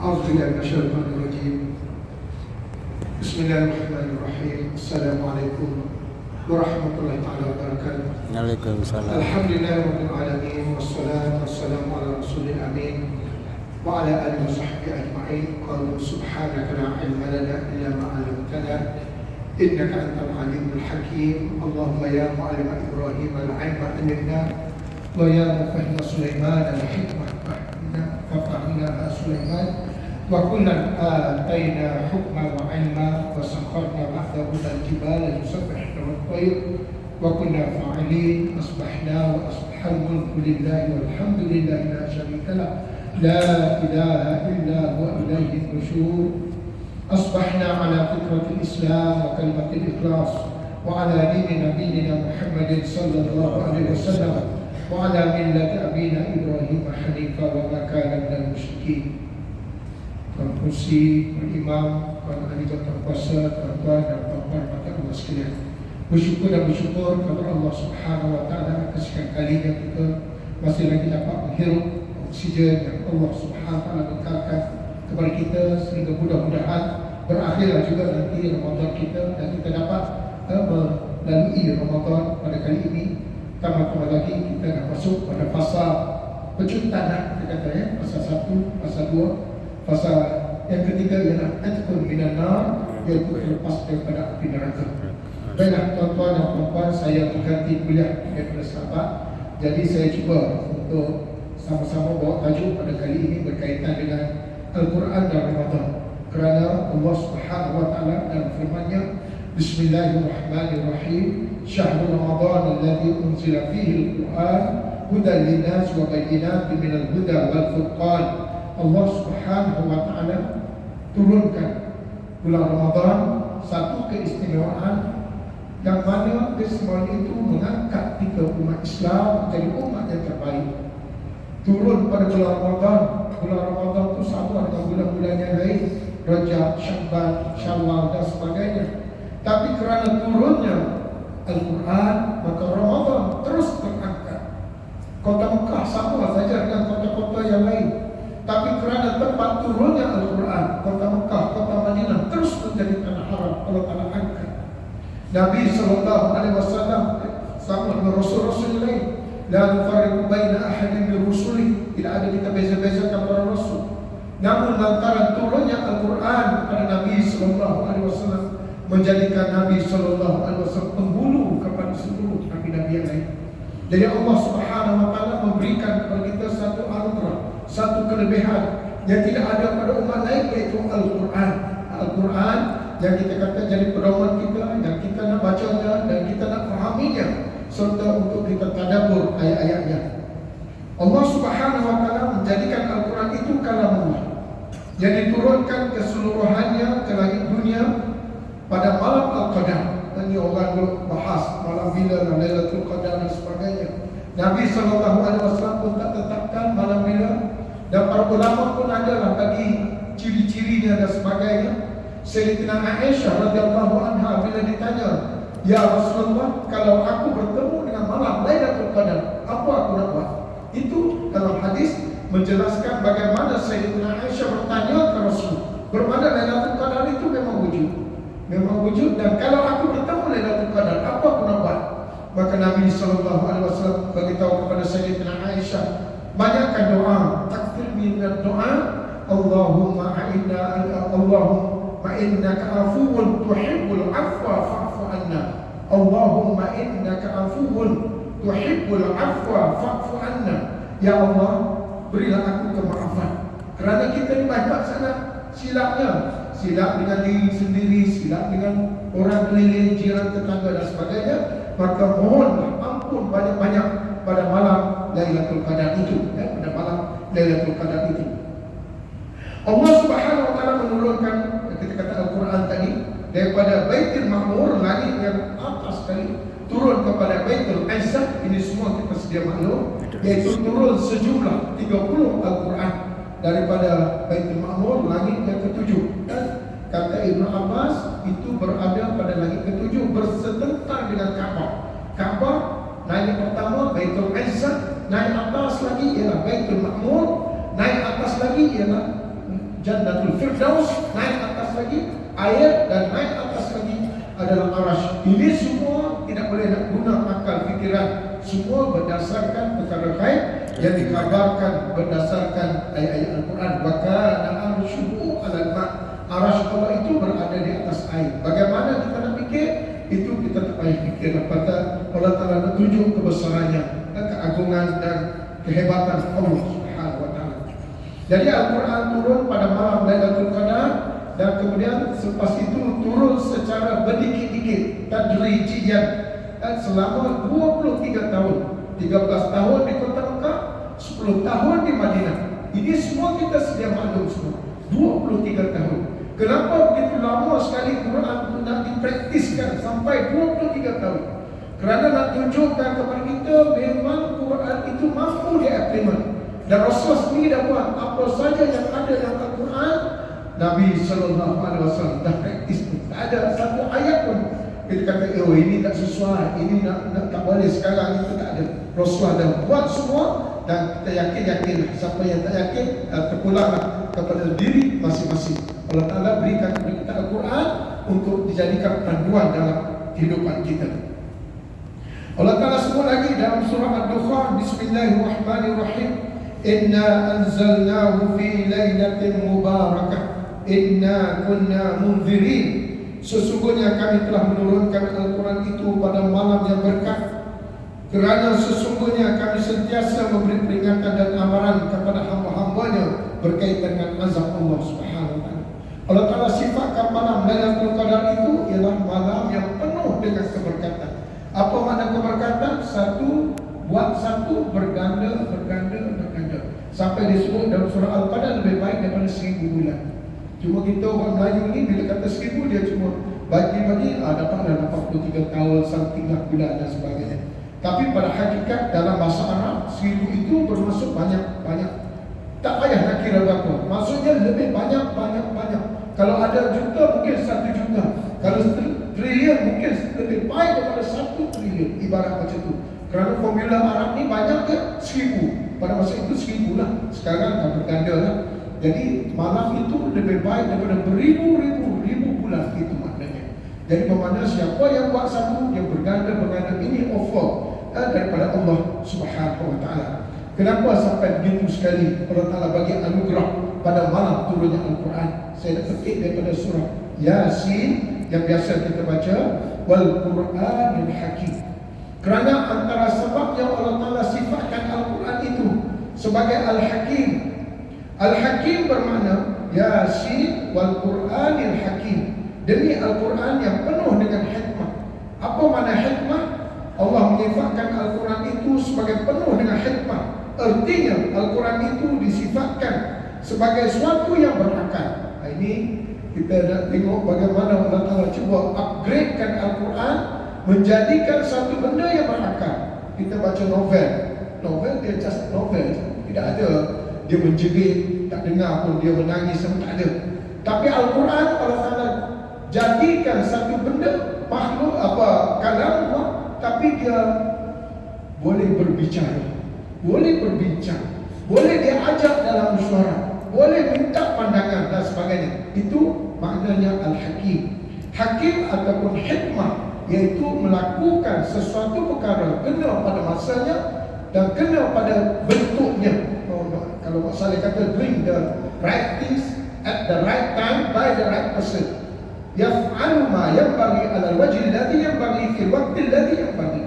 أعوذ بالله من الشيطان الرجيم. بسم الله الرحمن الرحيم. السلام عليكم ورحمة الله تعالى وبركاته. Waalaikumsalam. الحمد لله رب العالمين والصلاة والسلام على رسول الأمين وعلى آله وصحبه أجمعين. قالوا سبحانك لا علم لنا إلا ما علمتنا إنك أنت العليم الحكيم. اللهم يا معلم إبراهيم العلم علمنا ويا مفهم سليمان الحكمة ففهمناها سليمان وكلا آتينا حكما وعلما وسخرنا بعده الجبال يسبحن والطير وكنا فاعلين. أصبحنا وأصبح الملك لله والحمد لله لا شريك له لا إله إلا هو إليه النشور. أصبحنا على فطرة الإسلام وكلمة الإخلاص وعلى دين نبينا محمد صلى الله عليه وسلم وعلى ملة أبينا إبراهيم حنيفا وما كان من المشركين. Tuan Kursi, Tuan Imam, Tuan Ahli Kuasa, Tuan-tuan dan puan-puan mata Allah sekalian, bersyukur dan bersyukur kepada Allah Subhanahu Wa Taala kesekian kalinya kita masih lagi dapat menghirup oksigen yang Allah Subhanahu Wa Taala bekalkan kepada kita, sehingga mudah-mudahan berakhirlah juga nanti Ramadan kita dan kita dapat melalui Ramadan pada kali ini. Tambah lagi kita dah masuk pada fasa pecuntan, kita kata ya, fasa 1, fasa 2. Fasa yang ketiga ialah atqun minan nar, iaitu lepas daripada api neraka. Baiklah tuan-tuan dan puan-puan, saya berganti kuliah daripada sahabat. Jadi saya cuba untuk sama-sama bawa tajuk pada kali ini berkaitan dengan Al-Quran dan Ramadan. Kerana Allah Subhanahu Wa Taala dalam firman-Nya, Bismillahirrahmanirrahim, Syahrul Ramadan alladzi unzila fihi al-Quran hudan lin-nas wa bayyinatin minal huda wal furqan. Allah Subhanahu Wa Taala turunkan bulan Ramadan satu keistimewaan yang mana keistimewaan itu mengangkat kita umat Islam menjadi umat yang terbaik. Turun pada bulan Ramadan. Bulan Ramadan itu sama dengan bulan-bulan yang lain, Rajab, Sya'ban, Syawal dan sebagainya. Tapi kerana turunnya Al-Quran, maka Ramadan terus terangkat. Kota Mekah sama saja dengan kota-kota yang lain. Tapi kerana tempat turunnya Al-Quran, kota Mekah, kota Madinah terus menjadi tanah haram. Allah Ta'ala angkat Nabi SAW sama dengan Rasul-Rasul lain. La nufarriqu baina ahadin min rusuli, tidak ada kita beza-bezakan para Rasul. Namun lantaran turunnya Al-Quran kepada Nabi SAW menjadikan Nabi SAW penghulu kepada seluruh Nabi-Nabi yang lain. Jadi Allah Subhanahu Wa Taala memberikan kepada kita satu anugerah, satu kelebihan yang tidak ada pada umat lain, yaitu Al-Quran. Al-Quran yang kita kata jadi pedoman kita, yang kita nak bacanya dan kita nak fahaminya, serta untuk kita tadabbur ayat-ayatnya. Allah Subhanahu Wa Taala menjadikan Al-Quran itu kalamullah yang diturunkan keseluruhannya ke langit dunia pada malam Al-Qadar. Ini orang bahas malam bila, Lailatul Qadar dan sebagainya. Nabi SAW pun tak tetapkan malam bila, dan para ulama pun adalah bagi ciri-cirinya dan sebagainya. Sayyidatina Aisyah radhiyallahu anha bila ditanya, "Ya Rasulullah, kalau aku bertemu dengan malam Lailatul Qadar, apa aku nak buat?" Itu dalam hadis menjelaskan bagaimana Sayyidatina Aisyah bertanya ke Rasul. Bermakna Lailatul Qadar itu memang wujud, dan kalau aku bertemu Lailatul Qadar, apa aku nak buat? Maka Nabi SAW beritahu kepada Sayyidatina Aisyah, banyakkan doa, takfir minat doa, Allahumma innaka afuwun tuhibbul afwa fa'fu anna. Allahumma innaka afuwun tuhibbul afwa fa'fu anna. Ya Allah, berilah aku kemaafan. Kerana kita ni banyak sangat silapnya. Silap dengan diri sendiri, silap dengan orang keliling, jiran, tetangga dan sebagainya. Maka mohonlah ampun banyak-banyak pada malam Lailatul Qadar itu, pada malam Lailatul Qadar itu. Allah Subhanahu Wa Taala menurunkan, kita kata Al-Quran tadi, daripada Baitul Ma'mur, langit yang atas sekali, turun kepada Baitul Izzah. Ini semua kita sedia maklum, iaitu turun sejumlah 30 Al-Quran daripada Baitul Ma'mur, langit yang ke-7. Dan kata Ibn Abbas, itu berada pada langit ke-7 bersetentang dengan Kaabah. Kaabah naik pertama, Baitul Izzah, naik atas lagi ialah Baitul Ma'mur, naik atas lagi ialah Jannatul Firdaus, naik atas lagi air, dan naik atas lagi adalah arasy. Ini semua tidak boleh nak guna akal fikiran. Semua berdasarkan perkara gaib yang dikabarkan berdasarkan ayat-ayat Al-Quran. Wa kana arshuhu 'alal ma'. Arasy Allah itu berada di atas air. Bagaimana kita nak fikir? Itu kita tak payah fikir. Apatah Allah Ta'ala nak tunjuk kebesarannya dan keagungan dan kehebatan Allah Subhanahu wa Ta'ala. Jadi Al-Quran turun pada malam Lailatul Qadar, dan kemudian selepas itu turun secara berdikit-dikit, tadrijiyan, dan selama 23 tahun. 13 tahun di Kota Mekah, 10 tahun di Madinah. Ini semua kita sedia maklum semua. 23 tahun. Kenapa begitu lama sekali Quran itu nak dipraktiskan sampai 23 tahun? Kerana nak tunjukkan kepada kita memang Quran itu mampu diimplement. Dan Rasulullah sendiri dah buat apa saja yang ada dalam Al-Quran. Nabi SAW dah praktis. Tak ada satu ayat pun kita kata, oh ini tak sesuai, ini nak tak boleh sekarang, itu tak ada. Rasulullah dah buat semua, dan kita yakin. Siapa yang tak yakin, terpulanglah kepada diri masing-masing. Allah Ta'ala berikan kepada kita Al-Quran untuk dijadikan panduan dalam kehidupan kita. Allah Ta'ala sebut lagi dalam surah Ad-Dukhan, Bismillahirrahmanirrahim, Inna anzalnahu fi lailatin mubarakah, Inna kunna munzirin. Sesungguhnya kami telah menurunkan Al-Quran itu pada malam yang berkah, kerana sesungguhnya kami sentiasa memberi peringatan dan amaran kepada hamba-hambanya berkaitan dengan azab Allah Subhanahu wa Ta'ala. Allah Ta'ala sifatkan malam Lailatul Qadar itu ialah malam yang penuh dengan keberkatan. Apa makna keberkatan? Satu, buat satu, berganda. Sampai disebut dalam surah Al-Qadar lebih baik daripada 1000 bulan. Cuma kita orang Melayu ni bila kata 1000, dia cuma bagi dapatlah 83 tahun, something lah bulan dan sebagainya. Tapi pada hakikat dalam bahasa Arab, 1000 itu bermaksud banyak. Tak payah nak kira berapa. Maksudnya lebih banyak. Kalau ada juta, mungkin 1 juta. Kalau trilion, mungkin lebih baik daripada 1 trilion. Ibarat macam tu. Kerana formula Arab ni banyak ke 1000. Pada masa itu 1000 lah. Sekarang dah berganda lah. Jadi malam itu lebih baik daripada beribu-ribu bulan, itu maknanya. Jadi bermakna siapa yang buat satu, yang berganda. Ini offer daripada Allah Subhanahu wa Ta'ala. Kenapa sampai begitu sekali Allah Ta'ala bagi anugerah pada malam turunnya Al-Quran? Saya nak petik daripada surah Yasin yang biasa kita baca, Wal Quranil Hakim. Kerana antara sebab yang Allah Ta'ala sifatkan Al-Quran itu sebagai Al-Hakim. Al-Hakim bermakna Yasin wal Quranil Hakim. Demi Al-Quran yang penuh dengan hikmah. Apa makna hikmah? Allah menyifatkan Al-Quran itu sebagai penuh dengan hikmah. Artinya Al-Quran itu disifatkan sebagai sesuatu yang berakal. Ini kita nak tengok bagaimana Allah Ta'ala cuba upgradekan Al-Quran, menjadikan satu benda yang berakal. Kita baca novel dia just novel, tidak ada dia menjerit, tak dengar pun dia menangis, tak ada. Tapi Al-Quran Allah Ta'ala jadikan satu benda, makhluk kalam, tapi dia boleh berbicara, boleh berbincang, boleh dia ajak dalam musyawarah, boleh minta pandangan dan sebagainya. Itu maknanya Al-Hakim. Hakim ataupun hikmah, iaitu melakukan sesuatu perkara kena pada masanya dan kena pada bentuknya. Kalau Mak Saleh kata, doing the right things at the right time by the right person. Yaf'alu ma yanbaghi 'ala al-wajhi alladhi yanbaghi fi al-waqti alladhi yanbaghi.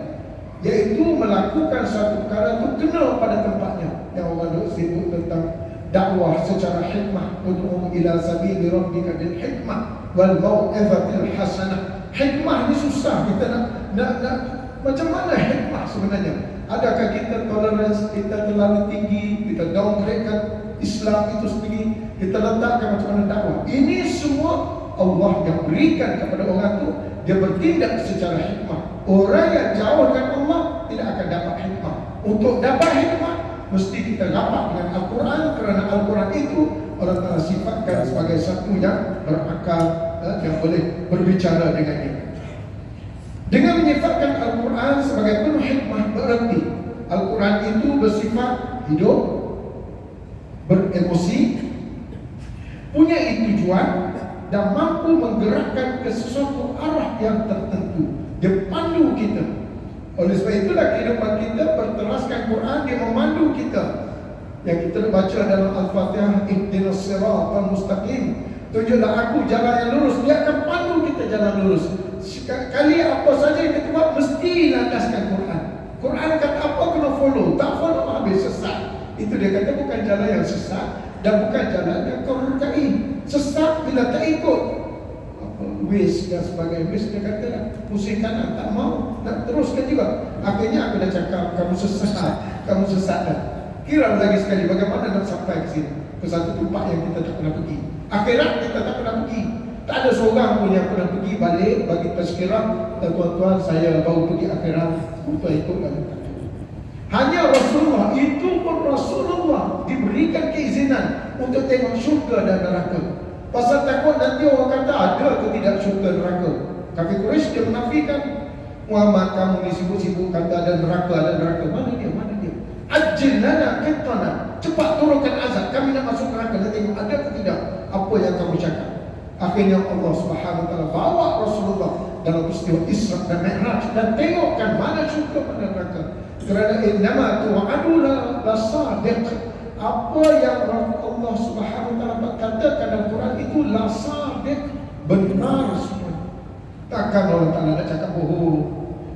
Iaitu melakukan satu perkara itu kena pada tempatnya. Yang orang duk sibuk tentang dakwah secara hikmah, ud'u ila sabili rabbika bil hikmah wal mau'izatil hasanah. Hikmah ni susah. Kita nak macam mana hikmah sebenarnya? Adakah kita tolerance kita terlalu tinggi, kita downgradekan Islam itu sendiri, kita letakkan macam mana dakwah? Ini semua Allah yang berikan kepada orang itu. Dia bertindak secara hikmah. Orang yang jauh dengan Allah tidak akan dapat hikmah. Untuk dapat hikmah, mesti kita dapat dengan Al-Quran. Kerana Al-Quran itu Allah Ta'ala sifatkan sebagai satu yang berakal, yang boleh berbicara dengannya. Dengan menyifatkan Al-Quran sebagai penuh hikmah, berarti Al-Quran itu bersifat hidup, beremosi, punya tujuan dan mampu menggerakkan ke sesuatu arah yang tertentu. Dia pandu kita. Oleh sebab itulah kehidupan kita berteraskan Quran, dia memandu kita. Yang kita baca dalam Al-Fatihah, ihdinas siratal mustaqim, tunjuklah aku jalan yang lurus. Dia akan pandu kita jalan lurus. Sekali apa saja yang kita buat, mesti landaskan Quran. Quran kata apa, kena follow. Tak follow, habis sesat. Itu dia kata bukan jalan yang sesat dan bukan jalan yang kau rekai. Sesat bila tak ikut waste dan sebagainya. Waste dia kata dah, pusing kanan, tak mau, nak teruskan juga. Akhirnya aku dah cakap, kamu sesat dah. Kira lagi sekali bagaimana nak sampai ke sini, ke satu tempat yang kita tak pernah pergi. Akhirat kita tak pernah pergi. Tak ada seorang pun yang pernah pergi balik bagi tazkirah, tuan-tuan saya baru pergi akhirat untuk ikut dalam kata. Hanya Rasulullah, itu pun Rasulullah diberikan keizinan untuk tengok syurga dan neraka. Pasal takut nanti orang kata ada ke tidak syurga neraka. Kafir Quraisy dia menafikan. Muhammad, kamu ni sibuk-sibuk kata ada neraka, ada neraka. Mana dia? Ajil lana qitana, cepat turunkan azab, kami nak masuk neraka. Nak tengok ada ke tidak apa yang kamu cakap. Akhirnya Allah Subhanahu wa taala bawa Rasulullah dalam peristiwa Isra dan Mi'raj dan tengokkan mana syurga, mana neraka. Kerana innama tu'adu la sadiq. Apa yang Allah Subhanahu wa taala katakan dalam Quran itu la sadiq, benar semua. Takkan Allah Taala nak cakap bohong.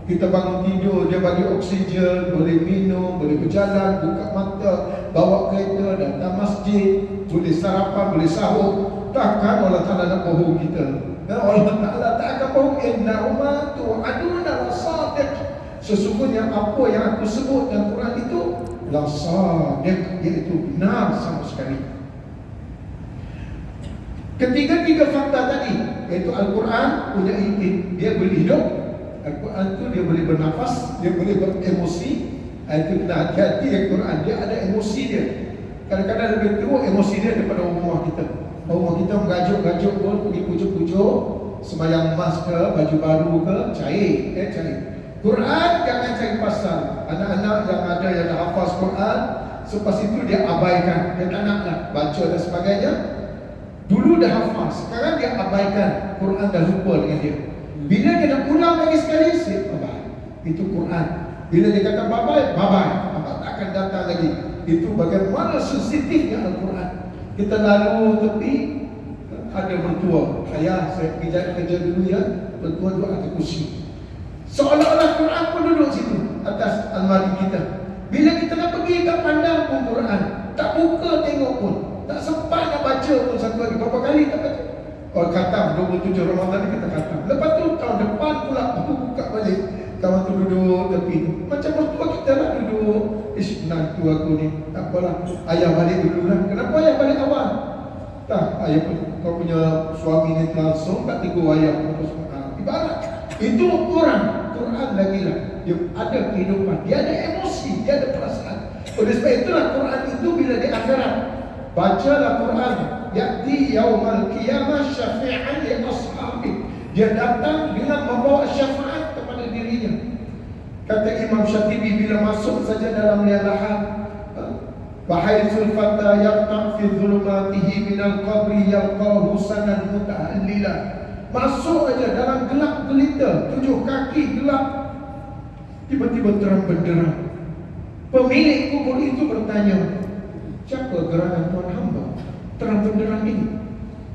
Kita bangun tidur, dia bagi oksigen, boleh minum, boleh berjalan, buka mata, bawa kereta, datang masjid, boleh sarapan, boleh sahur. Takkan Allah Ta'ala nak bohong kita. Dan Allah Ta'ala tak akan bohong. Innahuma tu'aduna la sadiq. Sesungguhnya apa yang aku sebut dalam Quran itu la sadiq, iaitu benar sama sekali. Ketiga-tiga fakta tadi, iaitu Al-Quran punya dia boleh hidup, Al-Quran itu dia boleh bernafas, dia boleh beremosi. Itu kena hati-hati Al-Quran, dia ada emosi dia. Kadang-kadang lebih teruk emosi dia daripada rumah kita. Rumah kita mengajuk-gajuk pun, pergi pujuk-pujuk, sembahyang emas ke, baju baru ke, cair. Quran jangan cari pasal. Anak-anak yang ada yang dah hafaz Quran, selepas itu dia abaikan, dia tak nak lah baca dan sebagainya. Dulu dah hafaz, sekarang dia abaikan, Quran dah lupa dengan dia. Bila dia nak ulang lagi sekali, say bye-bye. Itu Quran. Bila dia kata bye-bye, bye-bye. Apa tak akan datang lagi. Itu bagaimana sensitifnya Al-Quran. Kita lalu tepi, ada mertua. Ayah, saya pergi kerja dulu ya. Mertua duduk atas kursi. Seolah-olah Quran pun duduk situ, atas almari kita. Bila kita nak pergi, tak pandang pun Quran. Tak buka tengok pun. Tak sempat nak baca pun satu hari. Berapa kali tak baca? Kalau khatam 27 Ramadan ni kita khatam. Lepas tu tahun depan pula aku buka balik. Kawan tu duduk tepi tu. Macam mertua kita lah duduk. Menantu aku ni. Tak apalah. Ayah balik dulu lah. Kenapa ayah balik awal? Tak, ayah pun kau punya suami ni langsung tak tegur ayah. Ibarat. Itu orang. Quran lagi lah. Dia ada kehidupan. Dia ada emosi. Dia ada perasaan. Oleh sebab itulah Quran itu bila di akhirat. Bacalah Quran. Ya'ti yaumal qiyamah syafi'an li ashabi. Dia datang dengan membawa syafaat kepada dirinya. Kata Imam Syatibi bila masuk saja dalam lialahan, bahaitsul fata yaqta fi dhulumatihi minal qabri yalqahu sanan mutahallila. Masuk aja dalam gelap gelita, 7 kaki gelap, tiba-tiba terang benderang. Pemilik kubur itu bertanya, siapa gerangan Tuhan hamba terang benderang ini?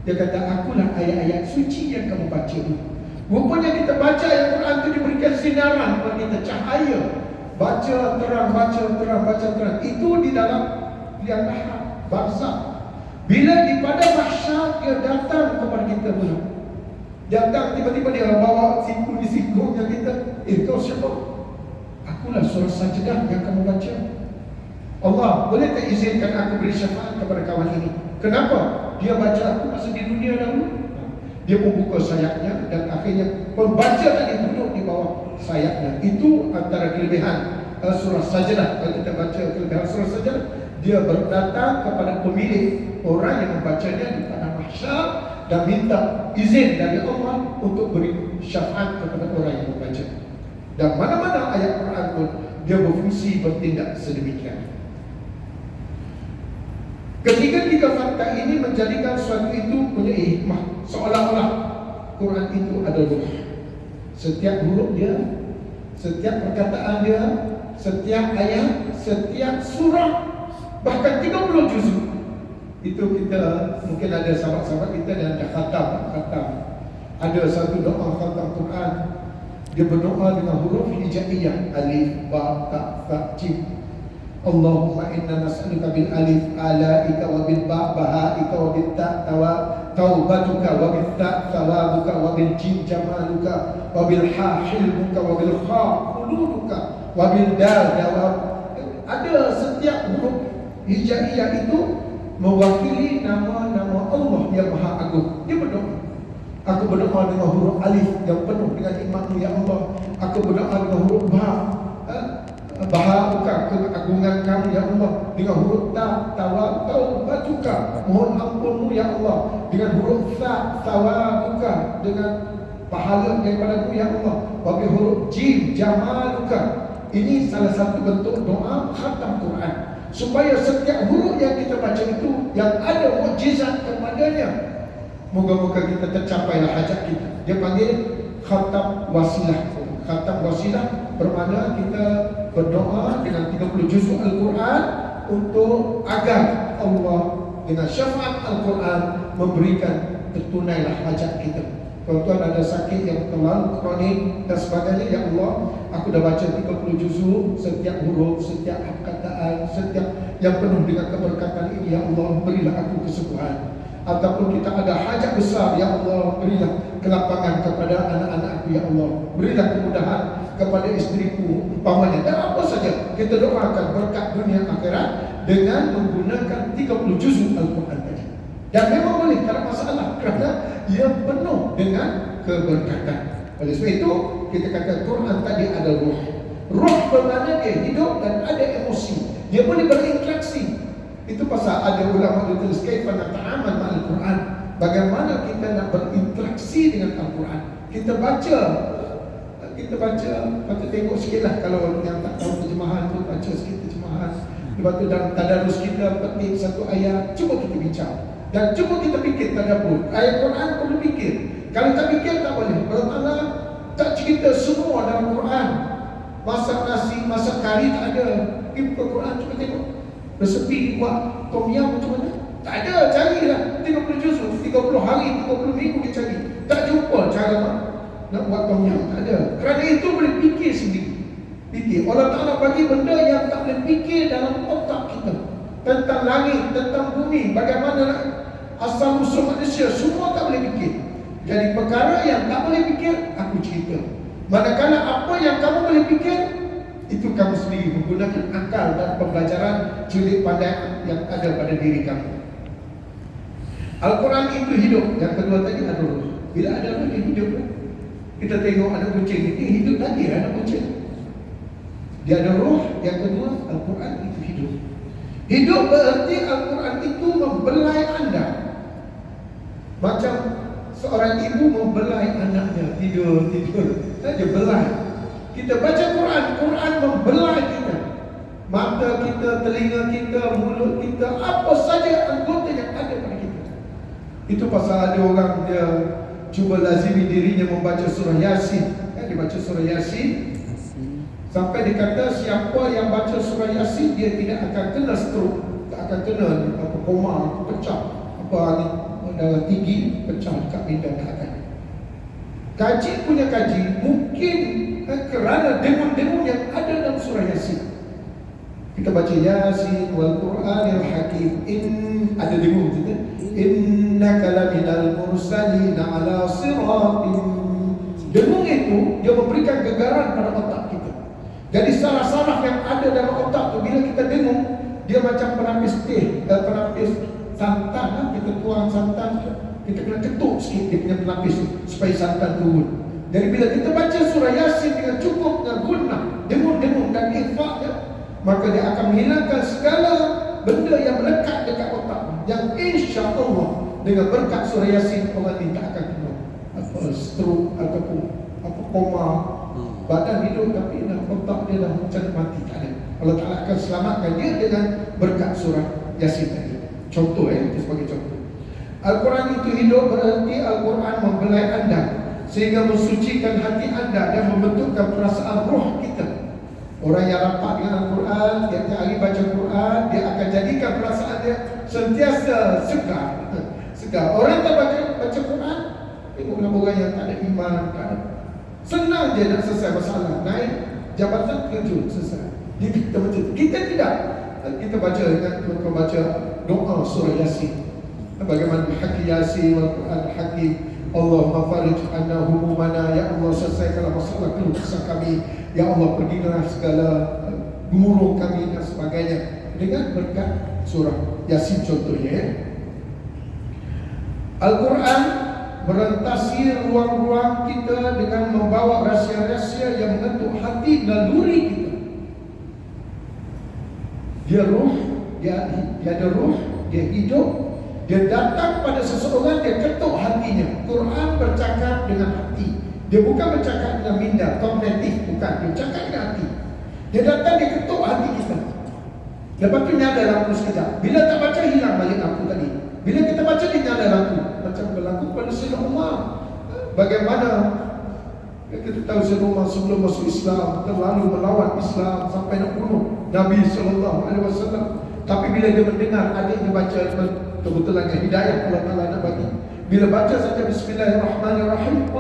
Dia kata, akulah ayat-ayat suci yang kamu baca ini. Rupanya kita baca ayat Quran itu diberikan sinaran kepada kita, cahaya. Baca terang, baca terang, baca terang. Itu di dalam liang lahat, barzakh. Bila di pada mahsyar dia datang kepada kita pula. Datang tiba-tiba dia bawa siku di sikunya kita. Kau siapa? Akulah surah Sajdah yang kamu baca. Allah, boleh tak izinkan aku beri syafaat kepada kawan ini? Kenapa? Dia baca aku masa di dunia dahulu. Dia membuka sayapnya dan akhirnya pembaca tadi duduk di bawah sayapnya. Itu antara kelebihan surah Sajdah. Kalau kita baca kelebihan surah Sajdah, dia berdatang kepada pemilik, orang yang membacanya di padang mahsyar dan minta izin dari Allah untuk beri syafaat kepada orang yang membaca. Dan mana-mana ayat Quran pun dia berfungsi bertindak sedemikian. Ketiga-tiga fakta ini menjadikan suatu itu punya hikmah, seolah-olah Quran itu ada ruh. Setiap huruf dia, setiap perkataan dia, setiap ayat, setiap surah, bahkan 30 juzuk. Itu kita, mungkin ada sahabat-sahabat kita yang dah khatam. Ada satu doa khatam Quran, dia berdoa dengan huruf hijaiyah, alif, ba, ta, tha, jim. Allahumma inna nas'aluka bil alif alaika wa bil ba bahaika wa bil ta taubatuka wa bil ta thawabuka wa bil jim jamaluka wa bil ha hilmuka wa bil kha khuluduka wa bil dal jawab. Ada setiap huruf hijaiyah itu mewakili nama-nama Allah yang Maha Agung. Dia berdoa, aku berdoa dengan huruf alif yang penuh dengan nikmat-Mu ya Allah. Aku berdoa dengan huruf ba, bahagia keagungan Kamu ya Allah. Dengan huruf ta, taubatuka, mohon ampun-Mu ya Allah. Dengan huruf tha, thawabuka, dengan pahala daripada-Mu ya Allah. Bagi huruf jim, jamaluka. Ini salah satu bentuk doa khatam Quran, supaya setiap huruf yang kita baca itu yang ada mukjizat kepadanya. Moga-moga kita tercapailah hajat kita. Dia panggil khatam wasilah. Khatam wasilah bermakna kita berdoa dengan 30 juzuk Al-Quran untuk agar Allah dengan syafaat Al-Quran memberikan tertunailah hajat kita. Kalau tuan ada sakit yang terlalu kronik dan sebagainya, ya Allah, aku dah baca 30 juzuk, setiap huruf, setiap perkataan, setiap yang penuh dengan keberkatan ini, ya Allah, berilah aku kesembuhan. Ataupun kita ada hajat besar, ya Allah, berilah kelapangan kepada anak-anakku, ya Allah, berilah kemudahan kepada istriku, umpamanya, dan apa saja kita doakan berkat dunia akhirat dengan menggunakan 30 juzuk Al-Quran tadi. Dan memang boleh, tak ada masalah, kerana ia penuh dengan keberkatan. Oleh sebab itu kita kata Quran tadi ada ruh. Ruh bermakna dia hidup dan ada emosi. Dia boleh berinteraksi. Itu pasal ada ulama yang tulis kaifan nata'amal ma'al Quran. Bagaimana kita nak berinteraksi dengan Al-Quran. Kita baca, patut tengok sikitlah. Kalau yang tak tahu terjemahan tu, baca sikit terjemahan. Lepas tu dalam tadarus kita petik satu ayat, cuba kita bincang. Dan cuba kita fikir tadabbur. Ayat Quran perlu fikir. Kalau tak fikir tak boleh. Bermakna tak cerita semua dalam Quran. Masak nasi, masak kari tak ada. Pergi buka Quran, cuba tengok. Resepi buat tom yum macam mana? Tak ada, carilah 30 juzuk, 30 hari, 30 minggu dia cari. Tak jumpa cara nak buat tom yum, tak ada. Kerana itu boleh fikir sendiri. Fikir. Allah Ta'ala bagi benda yang tak boleh fikir dalam otak kita. Tentang langit, tentang bumi, bagaimana asal usul manusia, semua tak boleh fikir. Jadi perkara yang tak boleh fikir, aku cerita. Manakala apa yang kamu boleh fikir, itu kamu sendiri menggunakan akal dan pembelajaran culik pandai yang ada pada diri kamu. Al-Quran itu hidup. Yang kedua tadi ada ruh. Bila ada ruh, dia hidup. Kita tengok anak kucing ini hidup lagi anak kucing. Dia ada ruh. Yang kedua, Al-Quran itu hidup. Hidup berarti Al-Quran itu membelai anda. Macam seorang ibu membelai anaknya. Tidur saja belai. Kita baca Quran, Quran membelai kita. Mata kita, telinga kita, mulut kita, apa saja anggota yang ada pada kita. Itu pasal ada orang dia cuba lazimi dirinya membaca surah Yasin. Dia baca surah Yasin sampai dikata siapa yang baca surah Yasin dia tidak akan kena stroke, tak akan kena apa koma, pecah apa ni darah tinggi, pecah dekat minda, tak akan. Kaji punya kaji mungkin kerana dengung-dengung yang ada dalam surah Yasin. Kita baca Yasin wal Qur'anil Hakim. Ada dengung kita. Innaka laminal mursalin ala siratin. Dengung itu dia memberikan gegaran pada otak kita. Jadi saraf-saraf yang ada dalam otak tu bila kita dengung, dia macam penapis teh dan penapis santan. Kita tuang santan, kita kena ketuk sikit dia punya penapis supaya santan turun. Jadi bila kita baca surah Yasin dengan cukup dengan guna, dengung-dengung dan infaknya, maka dia akan menghilangkan segala benda yang melekat dekat otak. Yang insya Allah dengan berkat surah Yasin Allah ni tak akan kena apa stroke ataupun apa koma, badan hidup tapi dah otak dia dah macam mati, tak ada. Allah Ta'ala akan selamatkan dia dengan berkat surah Yasin tadi. Contoh itu sebagai contoh. Al-Quran itu hidup berarti Al-Quran membelai anda sehingga mensucikan hati anda dan membentukkan perasaan roh kita. Orang yang rapat dengan Al-Quran, dia tiap hari baca Quran, dia akan jadikan perasaan dia sentiasa segar. Orang tak baca Quran, tengoklah orang yang tak ada iman, tak ada. Senang je nak selesai masalah, naik jabatan kerja selesai. Dia kita macam tu. Kita tidak. Kita baca dengan kita baca doa surah Yasin. Bagaimana Hakim Yasin, Al-Quran Hakim, Allahumma farij anna humumana, ya Allah selesaikanlah masalah keluh kesah kami, ya Allah pergilah segala gurung kami dan sebagainya dengan berkat surah Yasin contohnya ya. Al-Quran merentasi ruang-ruang kita dengan membawa rahsia-rahsia yang mengetuk hati naluri kita. Dia roh, dia ada roh, dia hidup, dia datang pada seseorang, dia ketuk hatinya. Quran bercakap dengan hati. Dia bukan bercakap dengan minda, kognitif, bukan. Dia bercakap dengan hati. Dia datang, dia ketuk hati kita. Lepas tu nyala lampu sekejap. Bila tak baca, hilang balik lampu tadi. Bila kita baca, dia nyala lampu. Macam berlaku pada Sayyidina Umar. Bagaimana kita tahu Sayyidina Umar sebelum masuk Islam terlalu melawan Islam sampai nak bunuh Nabi SAW. Tapi bila dia mendengar adiknya baca, kebetulan hidayah Allah Ta'ala nak bagi. Bila baca saja Bismillahirrahmanirrahim,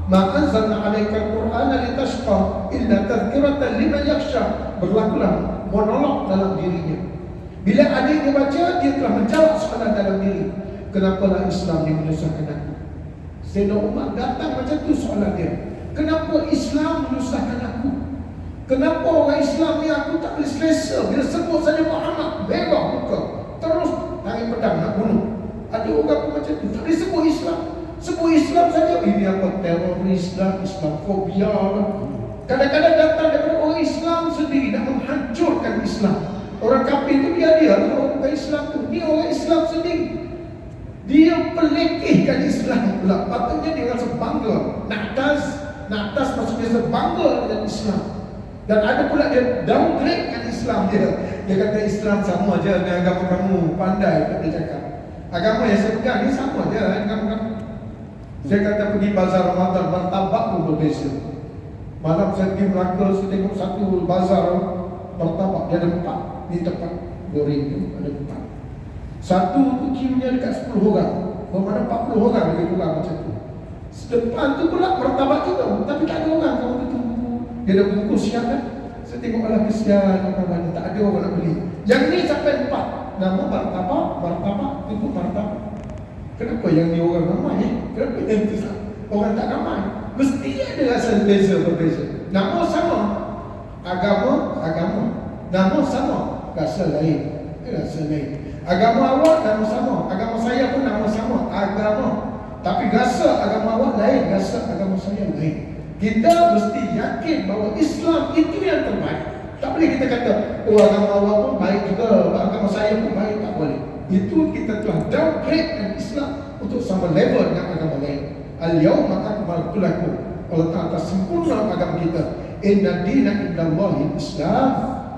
ma anzalna 'alaikal Qur'ana litashqa illa tadhkiratan liman yakhsha. Berlakulah monolog dalam dirinya. Bila adiknya baca, dia telah menjawab soalan dalam diri. Kenapalah Islam ni menyusahkan aku? Sayyidina Umar datang macam tu soalan dia. Kenapa Islam menyusahkan aku? Kenapa orang Islam ni aku tak boleh selesa bila sebut saja Muhammad, merah muka, terus tarik pedang nak bunuh. Ada orang pun macam tu, tak boleh sebut Islam. Sebut Islam saja, ini apa teroris lah, Islamfobia lah. Kadang-kadang datang daripada orang Islam sendiri nak menghancurkan Islam. Orang kafir tu dia lah, orang bukan Islam tu. Dia orang Islam sendiri. Dia pelekehkan Islam pula. Patutnya dia rasa bangga. Naktas maksudnya bangga dengan Islam. Dan ada pula dia downgradekan Islam dia. Dia kata Islam sama je dengan agama kamu. Pandai tak dia cakap. Agama yang saya pegang ni sama je dengan agama kamu. Saya kata pergi bazar Ramadan, martabak pun berbeza. Malam saya pergi Melaka, saya tengok satu bazar martabak, dia ada 4. Ni tempat goreng tu ada 4. Satu tu queue-nya dekat 10 orang. Bermakna 40 orang lebih kurang macam tu. Depan tu pula martabak juga, tapi tak ada orang. Kamu tu tunggu. Dia dah bungkus siap kan. Saya tengok alah kesian orang ni, tak ada orang nak beli. Yang ni sampai 4. Nama martabak, tunggu martabak. Kenapa yang ni orang ramai? Kenapa yang tu orang tak ramai? Mesti ada rasa berbeza. Nama sama, agama. Nama sama, rasa lain. Agama awak nama sama, agama saya pun nama sama, agama. Tapi rasa agama awak lain, rasa agama saya lain. Kita mesti yakin bahawa Islam itu yang terbaik. Tak boleh kita kata, oh agama awak pun baik juga, agama saya pun baik, tak boleh. Itu kita telah downgrade Islam untuk sama level dengan agama lain. Al-yawma akmaltu lakum. Allah Ta'ala sempurna agama kita. Inna dina indallahi Islam.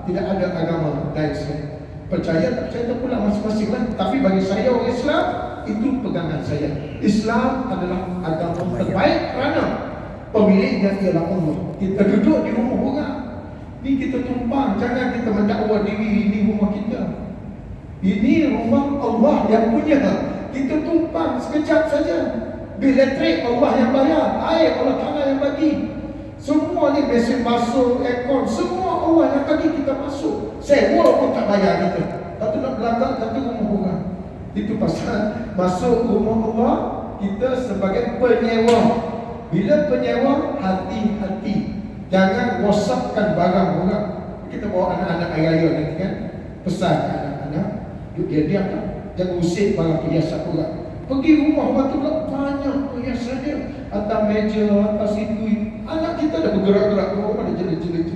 Tidak ada agama lain selain. Percaya tak percaya tak pula masing-masing lah. Tapi bagi saya orang Islam, itu pegangan saya. Islam adalah agama terbaik kerana pemiliknya ialah Allah. Kita duduk di rumah orang, ni kita tumpang. Jangan kita mendakwa diri ini rumah kita. Ini rumah Allah yang punya. Kita tumpang sekejap saja. Bil elektrik Allah yang bayar, air Allah Ta'ala yang bagi. Semua ni mesin masuk, aircon, semua Allah yang bagi kita masuk. Sewa pun tak bayar kita. Lepas nak belakang kata rumah orang. Itu pasal masuk rumah Allah, kita sebagai penyewa. Bila penyewa, hati-hati. Jangan rosakkan barang orang. Kita bawa anak-anak air raya nanti kan, pesan ke anak-anak, dia diam tak? Jangan usik barang perhiasan orang. Pergi rumah orang tu pula banyak perhiasan dia. Atas meja, atas itu. Anak kita dah bergerak-gerak, orang ada jelit-jelit.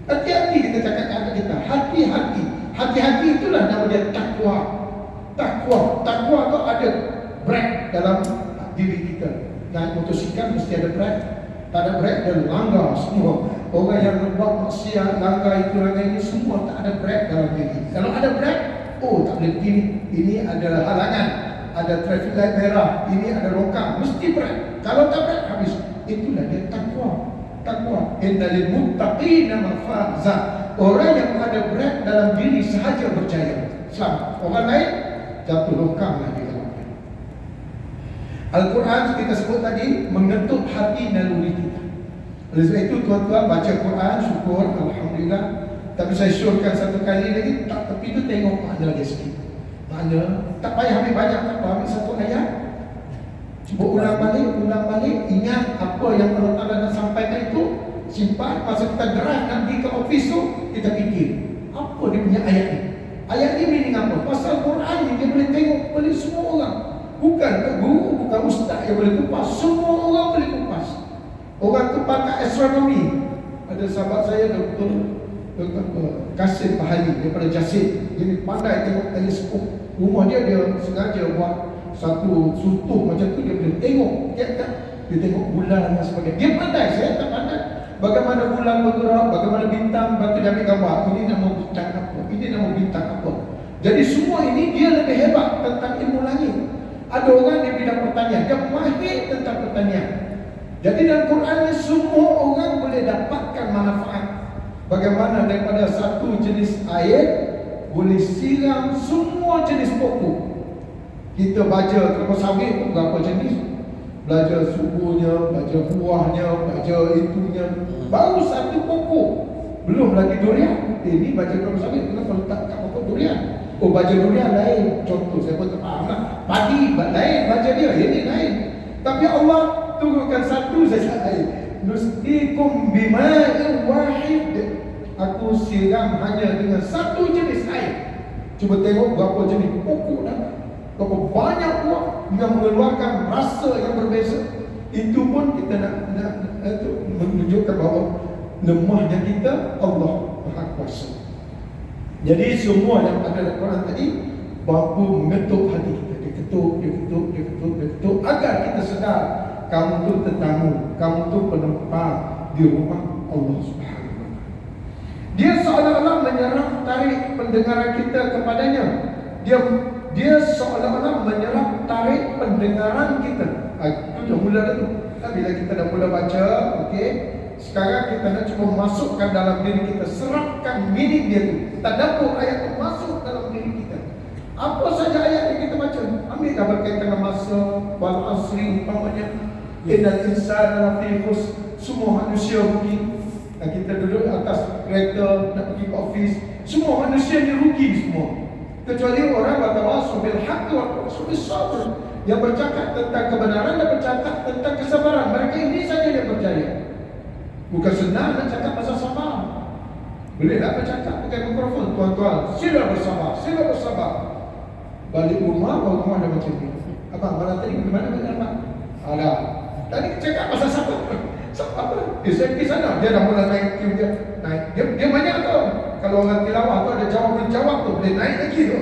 Hati-hati kita cakap ke anak kita. Hati-hati. Hati-hati itulah nama dia takwa. Takwa tu ada brake dalam diri kita. Naik motosikal mesti ada brake. Tak ada brake, dia langgar semua. Orang yang buat maksiat, langgar itu, langgar ini, semua tak ada brake dalam diri. Kalau ada brake, Oh, tak boleh begini. Ini ada halangan, ada traffic light merah, ini ada longkang, mesti berat. Kalau tak berat, habis. Itulah dia takwa. Takwa. Innal muttaqina mafaza. Orang yang ada berat dalam diri sahaja berjaya. Selamat. Orang lain jatuh longkang lagi. Al-Quran kita sebut tadi mengetuk hati naluri kita. Oleh sebab itu tuan-tuan baca Quran, syukur, alhamdulillah. Tapi saya syorkan satu kali lagi, tak tepi tu tengok makna dia sikit. Makna tak payah ambil banyak, tak apa, ambil satu ayat. Cuba ulang balik, ingat apa yang Allah Ta'ala nak sampaikan itu. Simpan, masa kita drive nak pergi ke office tu, kita fikir apa dia punya ayat ni. Ayat ni meaning apa? Pasal Quran ni dia boleh tengok oleh semua orang. Bukan guru, bukan ustaz yang boleh kupas. Semua orang boleh kupas. Orang tu pakar astronomi. Ada sahabat saya Dr. Kasim Pahali daripada Jasid. Dia pandai tengok teleskop. Rumah dia sengaja buat satu sutuh macam tu. Dia boleh tengok. Dia tengok bulan dan sebagainya. Dia pandai, saya tak pandai. Bagaimana bulan bergerak, bagaimana bintang. Lepas tu dia ambil gambar. Ini nama bintang apa, ini nama bintang apa. Jadi semua ini dia lebih hebat tentang ilmu langit. Ada orang di bidang pertanian, dia mahir tentang pertanian. Jadi dalam Quran ni semua orang boleh dapatkan manfaat. Bagaimana daripada satu jenis air boleh siram semua jenis pokok. Kita baca kelapa sawit pun berapa jenis. Belajar subuhnya, belajar buahnya, belajar itunya. Baru satu pokok. Belum lagi durian. Ini baca kelapa sawit, kenapa letak kat pokok durian? Oh, baca durian lain. Contoh saya pun tak faham lah. Padi lain baca dia, ini lain. Tapi Allah turunkan satu saja air. Nusqikum bima'in wahid. Aku siram hanya dengan satu jenis air. Cuba tengok berapa jenis pokok dah. Berapa banyak buah yang mengeluarkan rasa yang berbeza. Itu pun kita nak menunjukkan bahawa lemahnya kita, Allah Maha Kuasa. Jadi semua yang ada dalam Quran tadi mampu mengetuk hati kita. Dia ketuk agar kita sedar kamu tu tetamu, kamu tu penumpang di rumah Allah Subhanahu Wa Taala. Dia seolah-olah menyerap tarik pendengaran kita kepadanya. Dia seolah-olah menyerap tarik pendengaran kita. Itu dah mula dulu. Bila kita dah mula baca, okey. Sekarang kita nak cuba masukkan dalam diri kita, serapkan meaning dia tu. Tadabbur ayat tu masuk dalam diri kita. Apa saja ayat yang kita baca, ambil dah berkaitan dengan masa, wal asri umpamanya. Innal insana lafi khusr. Semua manusia rugi. Dan kita duduk atas kereta nak pergi ke office, semua manusia ni rugi semua. Kecuali orang bertawassul bil haqq wa tawassul bis sabr, yang bercakap tentang kebenaran dan bercakap tentang kesabaran. Mereka ini saja yang berjaya. Bukan senang nak cakap pasal sabar. Bolehlah bercakap pakai mikrofon, tuan-tuan, sila bersabar. Balik rumah, rumah dah macam ni. Abang, malam tadi ke mana abang? Alah, tadi cakap pasal sabar. Sabar apa? Saya pergi sana, dia dah mula naik queue dia. Naik. Dia banyak tu. Kalau orang tilawah tu ada jawab tu, boleh naik lagi tu.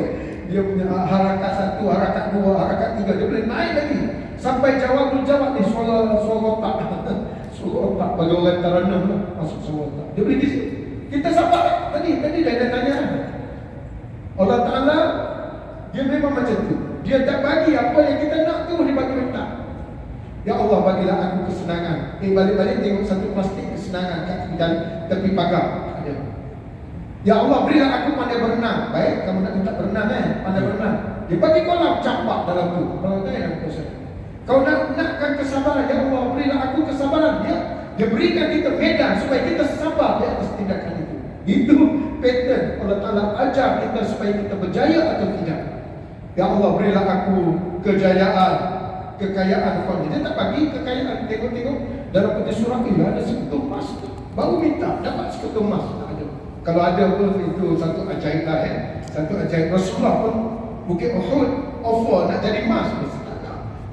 Dia punya harakat 1, harakat 2, harakat 3, dia boleh naik lagi. Sampai jawab ni suara otak. Suara otak bagi orang terenam lah, masuk suara otak. Dia boleh di situ. Kita sabar. Tadi dah tanya. Allah Ta'ala dia memang macam tu. Dia tak bagi apa yang kita nak tu, dia bagi minta. Ya Allah, bagilah aku kesenangan. Balik-balik tengok satu plastik kesenangan kat tepi pagar. Ada. Ya Allah, berilah aku pandai berenang. Baik, kamu nak minta berenang pandai berenang. Dia bagi kolam campak dalam tu. Kalau tak nak proses. Kau nakkan kesabaran. Ya Allah, berilah aku kesabaran. Dia berikan kita medan supaya kita sabar di atas tindakan itu. Itu pattern Allah Ta'ala ajar kita supaya kita berjaya atau tidak. Ya Allah, berilah aku kekayaan kau ni. Dia tak bagi kekayaan. Tengok dalam peti surah ini ada sekutu emas. Baru minta dapat sekutu emas. Tak ada. Kalau ada pun itu satu ajaib lah. Satu ajaib. Rasulullah pun Bukit Uhud offer nak jadi emas.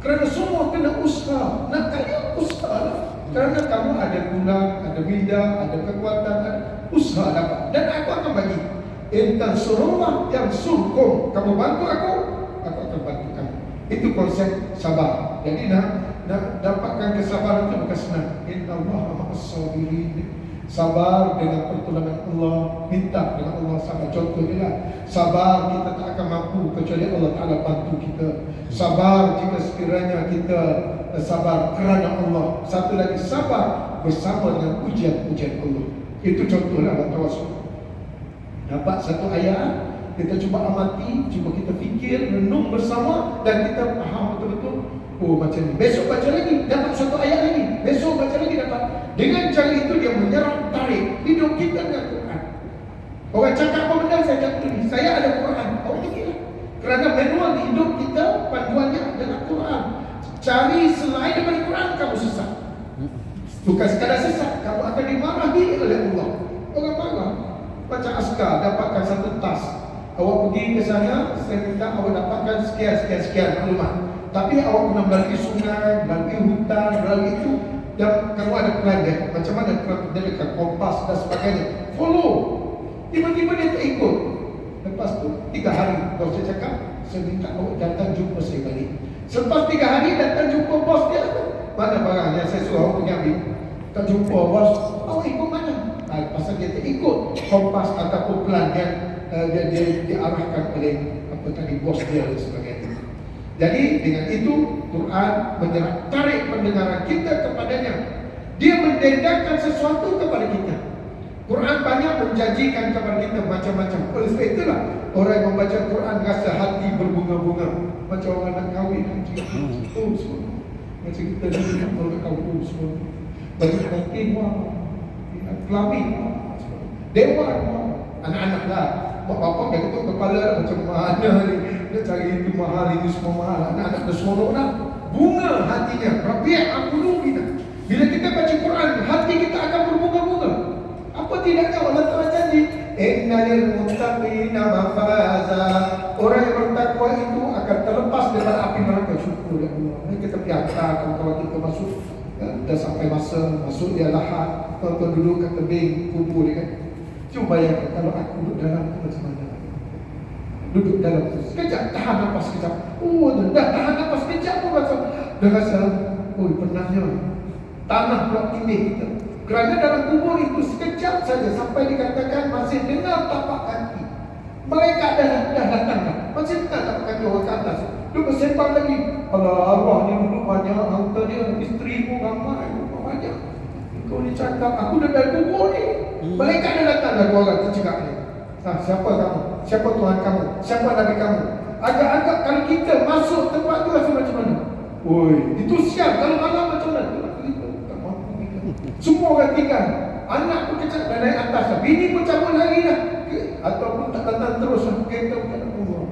Kerana semua kena usaha. Nak kaya usaha lah. Kerana kamu ada gula, ada minda, ada kekuatan, ada usaha dapat. Dan aku akan bagi. Intan surullah yang surkum. Kamu bantu aku akan bantu kamu. Itu konsep sabar. Jadi nak dapatkan kesabaran itu bukan senang. Inna Allah ma'as sabirin. Sabar dengan pertolongan Allah, minta dengan Allah sabar. Contohnya sabar kita tak akan mampu kecuali Allah Ta'ala bantu kita. Sabar jika sekiranya kita sabar kerana Allah. Satu lagi sabar bersama dengan ujian-ujian Allah. Itu contohlah bertawasul. Dapat satu ayat, kita cuba amati, cuba kita fikir, renung bersama dan kita faham betul-betul. Oh macam ni. Besok baca lagi, dapat satu ayat lagi. Besok baca lagi dapat. Dengan cara itu dia menyerap tarik hidup kita dengan Quran. Orang cakap apa benda saya tak peduli. Saya ada Quran. Oh begitulah. Kerana manual hidup kita panduannya adalah Quran. Cari selain daripada Quran kamu sesat. Bukan sekadar sesat, kamu akan dimarahi oleh Allah. Orang marah. Macam askar dapatkan satu tas. Awak pergi ke sana, saya minta awak dapatkan sekian maklumat. Tapi awak kena melalui sungai, melalui hutan, melalui itu. Dan kamu ada plan dia, macam mana dia dekat kompas dan sebagainya. Follow. Tiba-tiba dia tak ikut. Lepas tu 3 hari bos dia cakap, saya minta awak datang jumpa saya balik. Selepas 3 hari datang jumpa bos dia, mana barang yang saya suruh awak pergi ambil. Tak jumpa bos, awak ikut mana? Pasal dia tak ikut kompas ataupun plan yang dia diarahkan oleh apa tadi bos dia dan sebagainya. Jadi dengan itu Quran menyerap tarik pendengaran kita kepadanya. Dia mendedahkan sesuatu kepada kita. Quran banyak menjanjikan kepada kita macam-macam. Oleh sebab itulah orang yang membaca Quran rasa hati berbunga-bunga. Macam orang nak kahwin nanti. Oh semua. Macam kita dulu nak orang kahwin semua. Banyak nanti kelamin dewan anak-anak lah. Bapak dia ketuk kepala macam mana ni. Dia cari itu mahal, itu semua mahal. Anak-anak berseronok dah. Bunga hatinya. Rabi'ah qulubina. Bila kita baca Quran, hati kita akan berbunga-bunga. Apa tidaknya Allah Ta'ala janji? Innalil muttaqina mafaza. Orang yang bertakwa itu akan terlepas daripada api neraka. Syukur ya Allah. Ini kita piatakan kalau kita masuk. Dah sampai masa masuk dia lahat. Tuan-tuan duduk kat tebing kubur dia kan. Cuba bayangkan kalau aku duduk dalam tu macam mana. Duduk dalam tu sekejap, tahan nafas sekejap. Oh dah tahan nafas sekejap pun rasa. Dah rasa, oh penatnya. Tanah pula tindih kita. Kerana dalam kubur itu sekejap saja sampai dikatakan masih dengar tapak kaki. Mereka dah datang dah. Masih dengar tapak kaki orang ke atas. Dia bersembang lagi. Alah arwah ni duduk banyak, harta dia, isteri pun ramai, banyak. Kau ni cakap, aku dah dari kubur ni. Mereka dah datang dah dua orang tercegak ni. Siapa kamu? Siapa Tuhan kamu? Siapa Nabi kamu? Agak-agak kalau kita masuk tempat tu rasa macam mana? Oi, itu siap. Kalau malam macam mana? Tak mampu kita. Semua orang tinggal. Anak pun kecak dah naik atas dah. Bini pun cabut lari dah. Ataupun tak datang terus lah. Kereta pun tak nak kubur.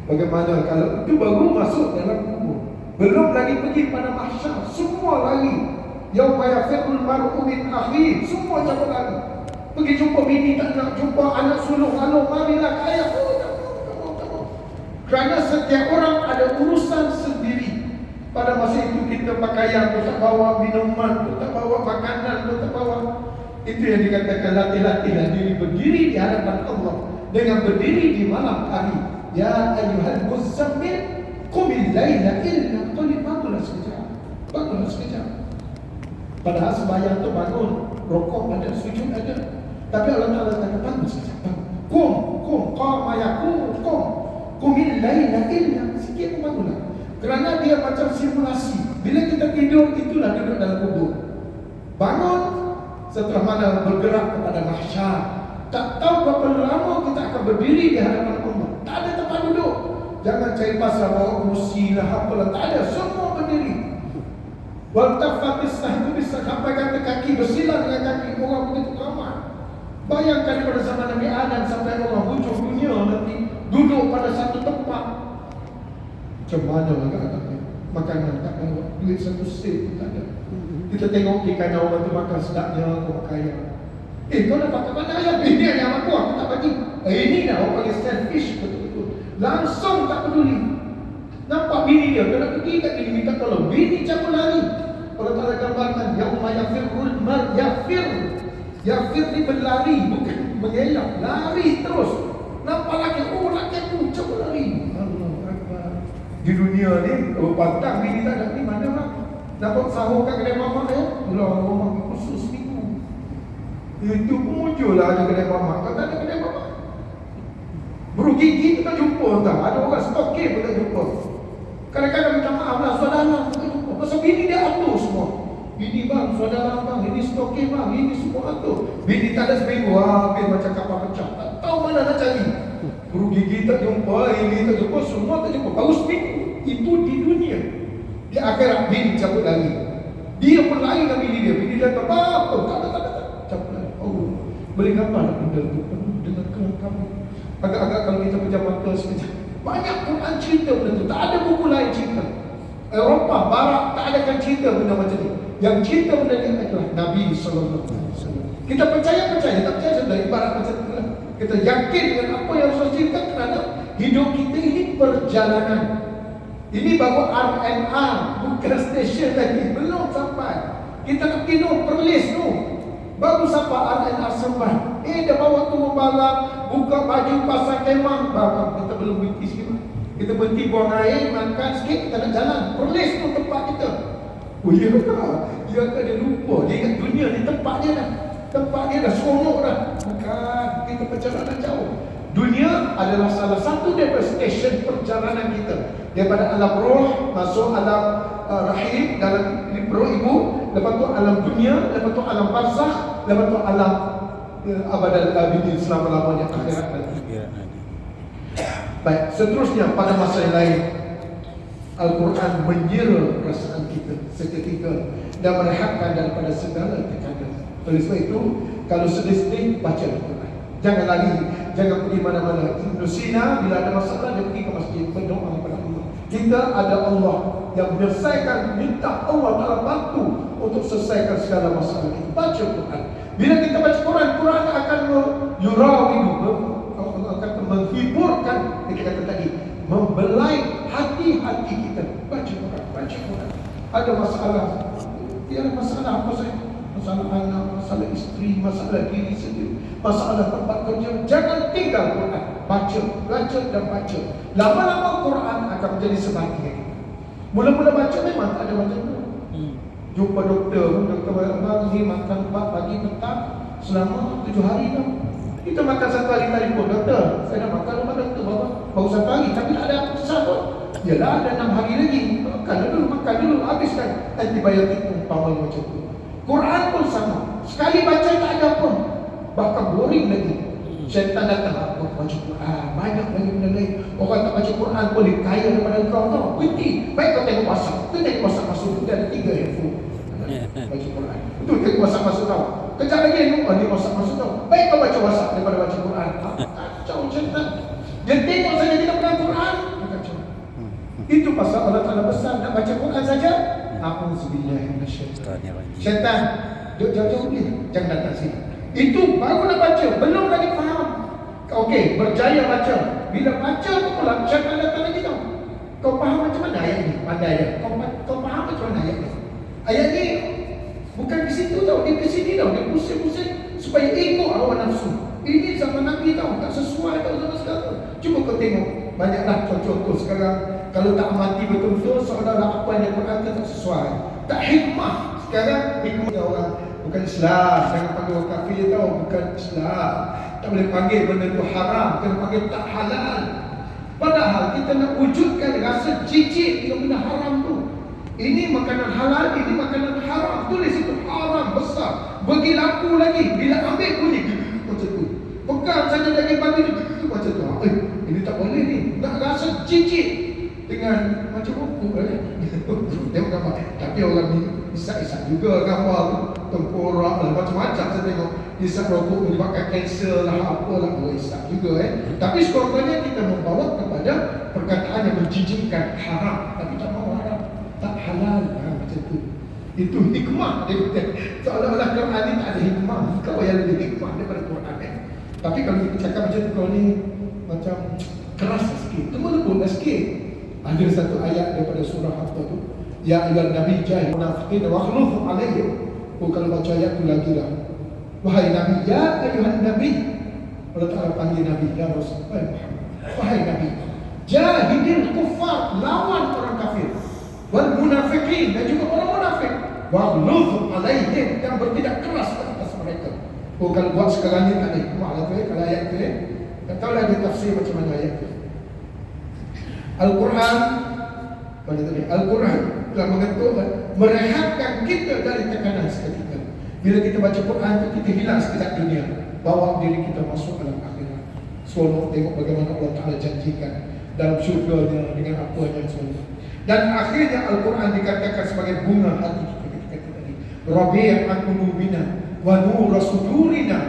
Bagaimana kalau itu baru masuk dalam kubur? Belum lagi pergi pada mahsyar. Semua lari. Yauma yafirrul mar'u min akhihi. Semua cabut lari. Pergi jumpa bini tak nak, jumpa anak sulung, lalu marilah ke ayah. Oh, tak mau. Kerana setiap orang ada urusan sendiri. Pada masa itu kita pakaian pun tak bawa, minuman pun tak bawa, makanan pun tak bawa. Itu yang dikatakan latih-latihlah diri berdiri di hadapan Allah dengan berdiri di malam hari. Ya ayyuhal muzzammil qumil laila illa qalil. Bangunlah sekejap. Padahal sembahyang tu bangun, rokok ada, sujud ada. Tapi Allah Ta'ala kata bangun sekejap. Qum qama yaqum qumil laila illa, sikit pun bangunlah. Kerana dia macam simulasi. Bila kita tidur itulah duduk dalam kubur. Bangun setelah mana bergerak kepada mahsyar. Tak tahu berapa lama kita akan berdiri di hadapan Allah. Tak ada tempat duduk. Jangan cari pasal bawa kursi lah apalah. Tak ada, semua berdiri. Waltafatis sahbu bisa sampai kata kaki bersilang dengan kaki orang begitu ramai. Bayangkan pada zaman Nabi Adam sampai Allah hujung dunia nanti duduk pada satu tempat. Macam mana agak-agaknya? Makanan tak bawa, duit satu sen pun tak ada. Kita tengok ikan orang tu makan sedapnya, orang kaya. Kau dapat kat mana ayam? Ini ayam aku tak bagi. Ini dah orang panggil selfish betul-betul. Langsung tak peduli. Nampak bini dia, kalau pergi kat bini minta tolong. Bini cabut lari. Allah Ta'ala gambarkan yauma yafirrul mar Yafir ni berlari, bukan mengelak. Lari terus. Nampak lagi, oh laki aku cabut lari. Allah Akbar. Di dunia ni, pantang bini tak ada ni mana lah. Dapat sahur kat kedai mamak dia. Allah, orang khusus seminggu. Itu pun muncul lah ada kedai mamak. Kata ada kedai mamak. Buru gigi tu tak jumpa tak. Ada orang stokin pun tak jumpa. Kadang-kadang minta maaf lah, saudara tak jumpa. Pasal bini dia atur semua. Bini bang, saudara bang, ini stokin bang, ini semua atur. Bini tak ada seminggu, habis macam kapal pecah. Tak tahu mana nak cari. Buru gigi tak jumpa, ini tak jumpa, semua tak jumpa. Baru seminggu. Itu di dunia. Di akhirat bini cabut lagi. Dia pun lari dengan bini dia. Bini dia tak apa. Tak. Cabut lagi. Oh, boleh gambar nak benda tu. Dengan kelengkapan. Agak-agak kalau kita pejam mata sekejap. Banyak Quran cerita benda tu. Tak ada buku lain cerita. Eropah, Barat tak ada kan cerita benda macam ni. Yang cerita benda ni adalah Nabi SAW. Kita percaya, tak percaya sudah ibarat macam tu lah. Kita yakin dengan apa yang Rasul cerita kerana hidup kita ini perjalanan. Ini baru RNR, bukan stesen lagi. Belum sampai. Kita nak tidur perlis tu. Baru sampai RNR sampai. Dah bawa turun barang, buka baju, pasang kemah. Bapak, kita belum berhenti sikit. Kita berhenti buang air, makan sikit, kita nak jalan. Perlis tu tempat kita. Oh iya tak? Dia akan dia lupa. Dia ingat dunia ni tempat dia dah. Tempat dia dah seronok dah. Bukan, kita perjalanan jauh. Dunia adalah salah satu daripada stesen perjalanan kita. Daripada alam roh, masuk alam rahim, dalam perut ibu. Lepas tu alam dunia, lepas tu alam barzakh, lepas tu alam abadal abidin, selama-lamanya akhirat nanti. Baik, seterusnya pada masa yang lain Al-Quran menyera perasaan kita seketika dan merehatkan daripada segala tekanan. Oleh sebab itu, kalau sedih-sedih, baca Al-Quran. Jangan lagi, jangan pergi mana-mana. Ibn Sina bila ada masalah dia pergi ke masjid berdoa kepada Allah. Kita ada Allah yang menyelesaikan, minta Allah Ta'ala bantu untuk selesaikan segala masalah kita. Baca Quran. Bila kita baca Quran, Quran akan yurawidu, akan menghiburkan, kita kata tadi, membelai hati-hati kita. Baca Quran. Ada masalah, dia ada masalah apa saja. Masalah anak, masalah isteri, masalah diri sendiri, masalah tempat kerja. Jangan tinggal Quran. Baca dan baca. Lama-lama Quran akan menjadi sebati kita. Mula-mula baca memang tak ada macam tu. Jumpa doktor abang ni makan 4 pagi petang selama 7 hari tau. Kita makan 1 hari telefon, doktor saya dah makan rumah doktor baru 1 hari tapi tak ada apa sesat pun. Yalah ada 6 hari lagi. Makan dulu habiskan antibiotik umpama macam tu. Quran pun sama. Sekali baca tak ada pun. Bahkan boring lagi. Syaitan datang, baca Quran. Banyak lagi benda lain. Orang tak baca Quran boleh kaya daripada kau tau. Berhenti. Baik kau tengok WhatsApp. Kau tengok WhatsApp masuk. Dia ada 3 handphone. Baca Quran. Itu tengok WhatsApp masuk tau. Kejap lagi dia WhatsApp masuk tau. Baik kau baca WhatsApp daripada baca Quran. Kacau syaitan. Dia tengok saja tidak pernah Quran. Kacau. Itu pasal Allah Ta'ala besar. Nak baca Quran saja. A'udzubillahiminasyaitanir rajim. Syaitan, jauh-jauh ni, jangan datang sini. Itu baru nak baca, belum lagi faham. Okey, berjaya baca. Bila baca tu pula, syaitan datang lagi tau. Kau faham macam mana ayat ni? Pandai dia. Kau faham macam mana ayat ni? Ayat ni bukan di situ tau, dia ke sini tau. Dia pusing-pusing supaya ikut hawa nafsu. Ini zaman Nabi tau, tak sesuai tau zaman sekarang. Cuba kau tengok, banyaklah contoh-contoh sekarang. Kalau tak mati betul-betul, saudara apa yang dia Quran tak sesuai. Tak hikmah. Sekarang hikmah orang bukan Islam. Jangan panggil orang kafir tau, bukan Islam. Tak boleh panggil benda tu haram, kena panggil tak halal. Padahal kita nak wujudkan rasa jijik dengan benda haram tu. Ini makanan halal, ini makanan haram. Tulis itu haram besar. Bagi lampu lagi, bila ambil bunyi macam tu. Pegang saja daging babi tu macam tu. Ini tak boleh ni. Nak rasa jijik dengan macam rokok kan. Tengok gambar. Tapi orang ni isak-isak juga gambar tu. Tengkorak lah, macam-macam saya tengok. Isak rokok menyebabkan kanser lah, apalah. Oh, isak juga Tapi sekurang-kurangnya kita membawa kepada perkataan yang menjijikkan haram. Tapi tak mahu haram, tak halal macam tu. Itu hikmah dia kata. Seolah-olah Quran ni tak ada hikmah. Kau yang lebih hikmah daripada Quran Tapi kalau kita cakap macam tu, kau ni macam keras sikit, lembut sikit. Ada satu ayat daripada surah apa tu, ya ayyuhan nabi jahil munafiqin wa akhluf alaihim. Kalau baca ayat tu lagi dah, wahai nabi, ya ayyuhan nabi. Allah Ta'ala panggil nabi, ya Rasul wahai nabi, jahidil kuffar, lawan orang kafir, wal munafiqin, dan juga orang munafik, wa akhluf alaihim, dan bertindak keras atas mereka. Oh, kalau buat sekarang ni tak ada hikmah lah tu kalau ayat tu tak tahu lah dia tafsir macam mana ayat tu. Al-Quran, mana tadi? Al-Quran telah mengetuk merehatkan kita dari tekanan seketika. Bila kita baca Quran tu, kita hilang sekejap dunia, bawa diri kita masuk dalam akhirat. Seronok tengok bagaimana Allah Ta'ala janjikan dalam syurga dengan apa yang semua. Dan akhirnya Al-Quran dikatakan sebagai bunga hati kita ketika tadi. Rabi'an qulubina wa nur sudurina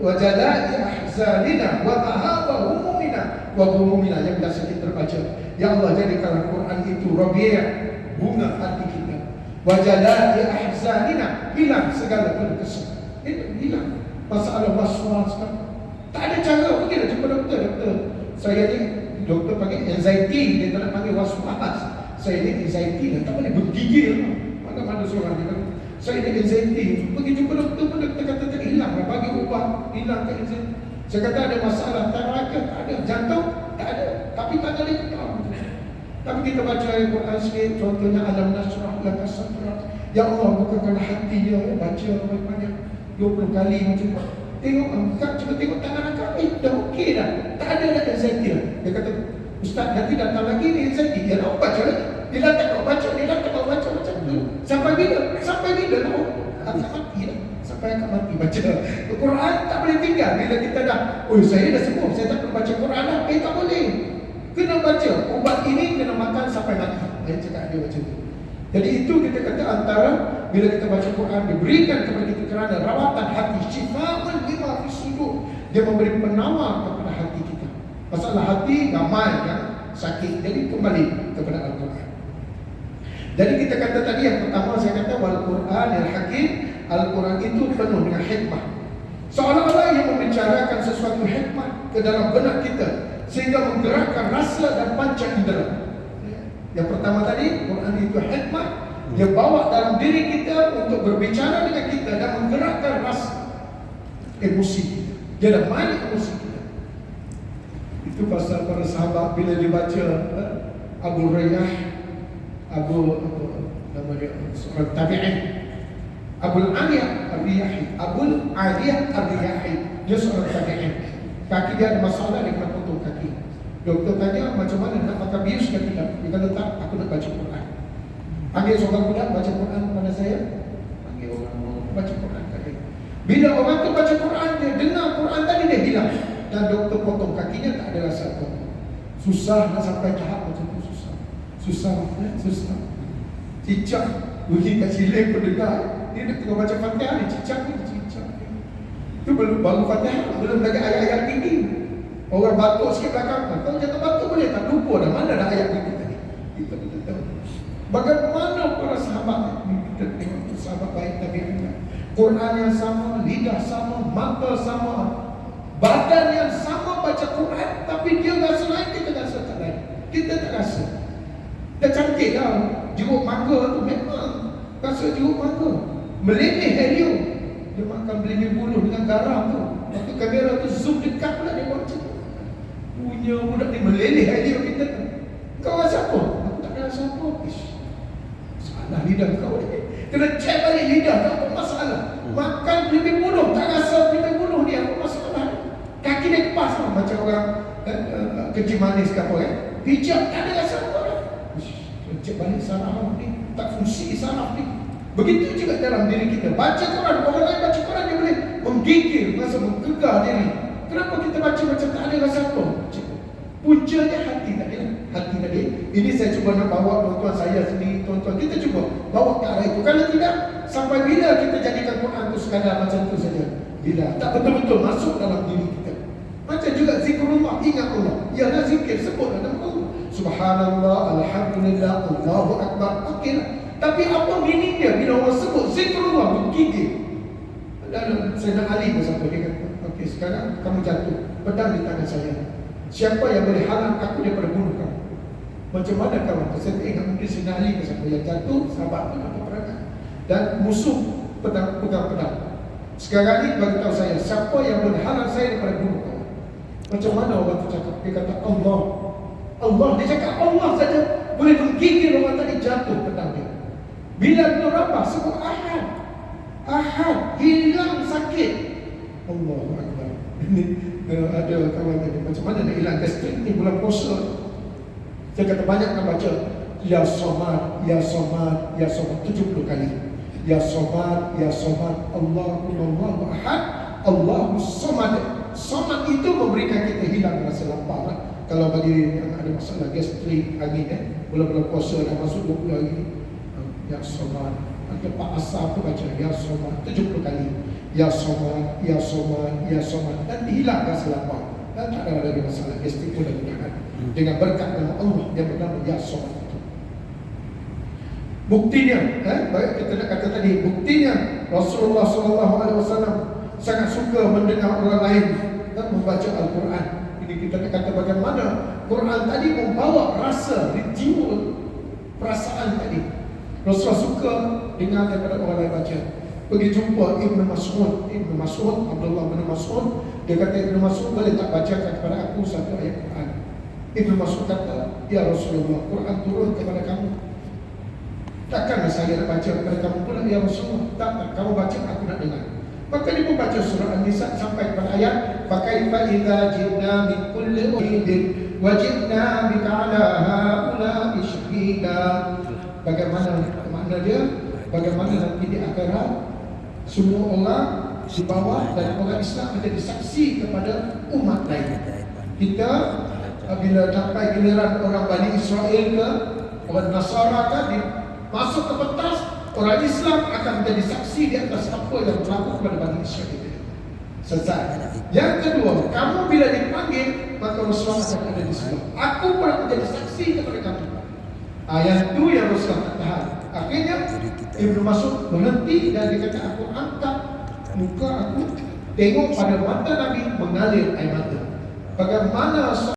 wa jalai ahzanina wa dhahaba humumina wa humumina, yang biasa kita baca. Ya Allah, jadikan Al-Quran itu Rabi', bunga hati kita, wa jalai ahzanina, hilang segala keluh kesah. Itu hilang masalah was-was kan. Tak ada cara. Pergi dah jumpa doktor. Saya ni doktor panggil anxiety, dia tak nak panggil was-was. Saya ni anxiety dah, tak boleh bergigil. Mana-mana seorang dia kata, saya ni anxiety. Pergi jumpa doktor pun doktor kata tak hilang, bagi ubat, hilang ke anxiety. Saya kata ada masalah taraka, tak ada. Jantung, tak ada. Tapi tak ada lagi. Tapi kita baca Al-Quran sikit, contohnya Alam Nasrah laka sadrak. Ya Allah, bukakanlah hati dia, baca banyak-banyak 20 kali macam tu. Tengok, cuba tengok tangan akak, dah okey dah. Tak ada dah anxiety dah. Dia kata, Ustaz, nanti datang lagi ni anxiety. Dia nak baca lagi. Dia dah tak baca, macam tu. Sampai bila? Nak akak mati dah. Sampai akak mati baca Al-Quran, tak boleh tinggal. Bila kita dah, oh saya dah sembuh, saya tak perlu baca Quran dah. Tak boleh. Kena baca. Ubat ini kena makan sampai mati. Dia cakap dia macam tu. Jadi itu kita kata antara bila kita baca Quran diberikan kepada kita kerana rawatan hati, syifa'un lima fi sudur. Dia memberi penawar kepada hati kita. Masalah hati ramai yang sakit. Jadi kembali kepada Al-Quran. Jadi kita kata tadi yang pertama saya kata wal Quran al-Hakim, Al-Quran itu penuh dengan hikmah. Seolah-olah yang membicarakan sesuatu hikmah ke dalam benak kita sehingga menggerakkan rasa dan panca indera. Yang pertama tadi, Quran itu hikmah. Dia bawa dalam diri kita untuk berbicara dengan kita dan menggerakkan rasa, emosi kita. Dia dah main emosi kita. Itu pasal para sahabat bila dibaca Abu Rayyah, nama dia seorang tabi'in, Abul Aliyah Ar-Riyahi. Dia seorang tabi'in. Kaki dia ada masalah, dia kena potong kaki. Doktor tanya macam mana nak pakai bius ke tidak. Dia kata tak, aku nak baca Quran. Panggil seorang budak baca Quran kepada saya. Panggil orang baca Quran tadi. Bila orang tu baca Quran, dia dengar Quran tadi, dia hilang. Dan doktor potong kakinya, tak ada rasa apa. Susah nak sampai tahap macam tu. Susah. Cicak bunyi kat siling pun dengar. Dia tengah baca Fatihah ni, cicak. Itu baru Fatihah, belum lagi ayat-ayat tinggi. Orang batuk sikit belakang, kau jangan batuk boleh tak? Lupa dah, mana dah ayat ini tadi. Kita tahu bagaimana para sahabat. Kita tengok sahabat baik tabi'in, Quran yang sama, lidah sama, mata sama, badan yang sama baca Quran, tapi dia rasa lain, kita rasa tak lain. Kita tak rasa. Dah cantik lah jeruk mangga tu, memang rasa jeruk mangga. Meleleh helium, dia makan meleleh buluh dengan garam tu. Waktu kamera tu zoom dekat pula, dia buat macam tu. Punya budak ni meleleh helium kita. Kau rasa apa? Aku tak ada rasa apa. Salah lidah kau ni. Kena check balik lidah kau, apa masalah. Makan meleleh buluh, tak rasa meleleh buluh ni, apa masalah. Kaki dia kepas lah, macam orang kecil manis ke apa pijak, tak ada rasa apa. Cek balik saraf ni, tak fungsi saraf ni. Begitu juga dalam diri kita. Baca Quran, orang lain baca Quran dia boleh menggigil, rasa menggegar diri. Kenapa kita baca macam tak ada rasa apa? Puncanya hati tadi. Hati tadi. Ini saya cuba nak bawa tuan-tuan saya sendiri, tuan-tuan kita cuba bawa ke arah itu. Kalau tidak, sampai bila kita jadikan Quran itu sekadar macam itu saja? Bila tak betul-betul masuk dalam diri kita. Macam juga zikrullah, ingat Allah. Ialah zikir, sebut nama Allah. Subhanallah, Alhamdulillah, Allahu Akbar. Okeylah. Tapi apa meaning dia bila orang sebut zikrullah menggigil? Dan Sayyidina Ali bersama dia kata, okey sekarang kamu jatuh, pedang di tangan saya. Siapa yang boleh halang aku daripada bunuh kamu? Macam mana kamu? Saya ingat mungkin Sayyidina Ali bersama yang jatuh, sahabat tu nak peperangan. Dan musuh pegang pedang. Sekarang ni bagi tahu saya, siapa yang boleh halang saya daripada bunuh kamu? Macam mana orang tu cakap? Dia kata Allah. Dia cakap Allah saja boleh menggigil orang tadi, jatuh pedang dia. Bila Ibn Rabah sebut Ahad, hilang sakit. Allahu Akbar. Ini ada kawan tadi, macam mana nak hilang gastrik ni bulan puasa? Saya kata banyak nak baca Ya Samad, Ya Samad, Ya Samad 70 kali. Ya Samad, Ya Samad, Allahu Ahad, Allahu Samad. Samad itu memberikan kita hilang rasa lapar. Kalau bagi yang ada masalah gastrik, angin bulan-bulan puasa dah masuk 20 hari. Ya Samad. Ada Pak Asar tu baca Ya Samad 70 kali. Ya Samad, Ya Samad, Ya Samad, dan hilang rasa lapar. Dan tak ada lagi masalah gastrik pun dah gunakan. Dengan berkat nama Allah yang bernama Ya Samad itu. Buktinya, baik kita nak kata tadi, buktinya Rasulullah SAW sangat suka mendengar orang lain membaca Al-Quran. Ini kita nak kata bagaimana Quran tadi membawa rasa, jiwa, perasaan tadi. Rasulullah suka dengar daripada orang lain baca. Pergi jumpa Ibn Mas'ud, Abdullah bin Mas'ud. Dia kata, Ibn Mas'ud, boleh tak bacakan kepada aku satu ayat Quran? Ibn Mas'ud kata, ya Rasulullah, Quran turun kepada kamu. Takkanlah saya nak baca kepada kamu pula, ya Rasulullah? Tak, kamu baca, aku nak dengar. Maka dia pun baca surah An-Nisa sampai kepada ayat fakaifa idza ji'na min kulli ummatin wa ji'na bika 'ala haula'i shahida. Bagaimana makna dia? Bagaimana nanti di akhirat semua orang di bawah dan orang Islam menjadi saksi kepada umat lain. Kita bila sampai giliran orang Bani Israel ke orang Nasara ke masuk ke pentas, orang Islam akan menjadi saksi di atas apa yang berlaku kepada Bani Israel itu. Selesai. Yang kedua, kamu bila dipanggil, maka Rasulullah akan ada di situ. Aku pun akan menjadi saksi kepada kamu. Yang itu yang Rasulullah tak tahan. Akhirnya Ibn Mas'ud berhenti dan dia kata, aku angkat muka aku, tengok pada mata Nabi mengalir air mata. Bagaimana